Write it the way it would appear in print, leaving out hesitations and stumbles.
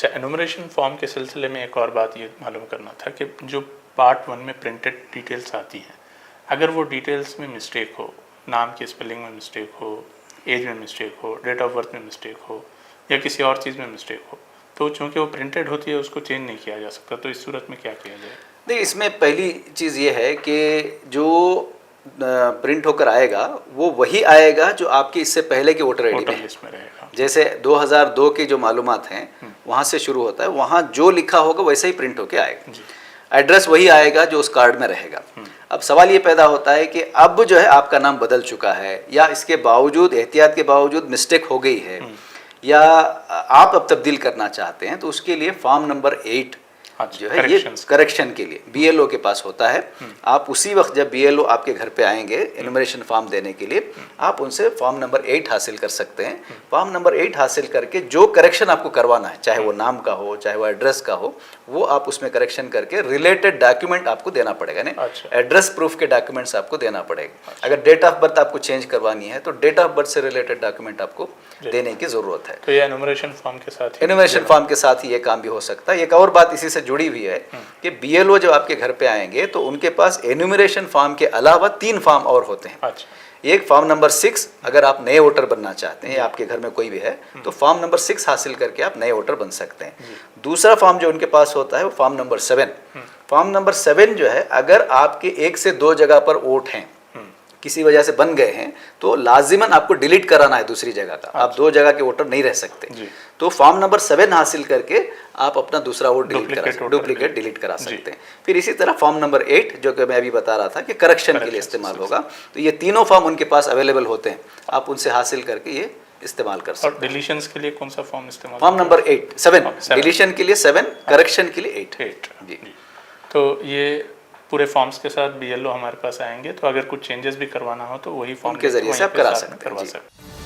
अच्छा, enumeration form के सिलसिले में एक और बात ये मालूम करना था कि जो पार्ट 1 में प्रिंटेड डिटेल्स आती हैं, अगर वो डिटेल्स में मिस्टेक हो, नाम की स्पेलिंग में मिस्टेक हो, एज में मिस्टेक हो, डेट ऑफ बर्थ में मिस्टेक हो या किसी और चीज़ में मिस्टेक हो, तो चूँकि वो प्रिंटेड होती है उसको चेंज नहीं किया जा सकता, तो इस सूरत में क्या किया जाए? देखिए, इसमें पहली चीज़ ये है कि जो प्रिंट होकर आएगा वो वही आएगा जो आपके इससे पहले के वोटर आईडी में लिस्ट में रहेगा। जैसे 2002 की जो मालूमात हैं वहाँ से शुरू होता है, वहाँ जो लिखा होगा वैसे ही प्रिंट होके आएगा। एड्रेस वही आएगा जो उस कार्ड में रहेगा। अब सवाल ये पैदा होता है कि अब जो है आपका नाम बदल चुका है या इसके बावजूद, एहतियात के बावजूद मिस्टेक हो गई है या आप अब तब्दील करना चाहते हैं, तो उसके लिए फॉर्म नंबर 8 जो है ये करेक्शन के लिए बीएलओ के पास होता है। आप उसी वक्त जब बीएलओ आपके घर पे आएंगे एनुमरेशन फॉर्म देने के लिए, आप उनसे फॉर्म नंबर 8 हासिल कर सकते हैं। फॉर्म नंबर 8 हासिल करके जो करेक्शन आपको करवाना है, चाहे वो नाम का हो चाहे वो एड्रेस का हो, वो आप उसमें करेक्शन करके रिलेटेड डॉक्यूमेंट आपको देना पड़ेगा। नहीं, एड्रेस प्रूफ के डॉक्यूमेंट्स आपको देना पड़ेगा। अगर डेट ऑफ बर्थ आपको चेंज करवानी है तो डेट ऑफ बर्थ से रिलेटेड डॉक्यूमेंट आपको देने की जरूरत है। तो ये एनुमरेशन फॉर्म के साथ एनुमरेशन फॉर्म के साथ ही ये काम भी हो सकता है। एक और बात इसी से जुड़ी हुई है कि बीएलओ जब आपके घर पे आएंगे तो उनके पास एनुमरेशन फॉर्म के अलावा 3 फॉर्म और होते हैं। एक फॉर्म नंबर 6, अगर आप नए वोटर बनना चाहते हैं या आपके घर में कोई भी है तो फॉर्म नंबर 6 हासिल करके आप नए वोटर बन सकते हैं। दूसरा फॉर्म जो उनके पास होता है वो फॉर्म नंबर 7। फॉर्म नंबर 7 जो है, अगर आपके 1 से 2 जगह पर वोट हैं, किसी वजह से बन गए हैं, तो लाजिमन आपको डिलीट कराना है दूसरी जगह का। आप 2 जगह के वोटर नहीं रह सकते। तो फॉर्म नंबर 7 हासिल करके आप अपना दूसरा वोट डुप्लीकेट डिलीट करा सकते हैं। फिर इसी तरह फॉर्म नंबर 8 जो कि मैं अभी बता रहा था कि करेक्शन के लिए इस्तेमाल होगा, तो ये तीनों फॉर्म उनके पास अवेलेबल होते हैं। आप उनसे हासिल करके ये इस्तेमाल कर सकते हैं। और डिलीशंस के लिए कौन सा फॉर्म इस्तेमाल? फॉर्म नंबर 7 डिलीशन के लिए 7, करेक्शन के लिए 8 जी। तो ये पूरे फॉर्म्स के साथ बीएलओ हमारे पास आएंगे, तो अगर कुछ चेंजेस भी करवाना हो तो वही फॉर्म के जरिए से आप करा सकते हैं।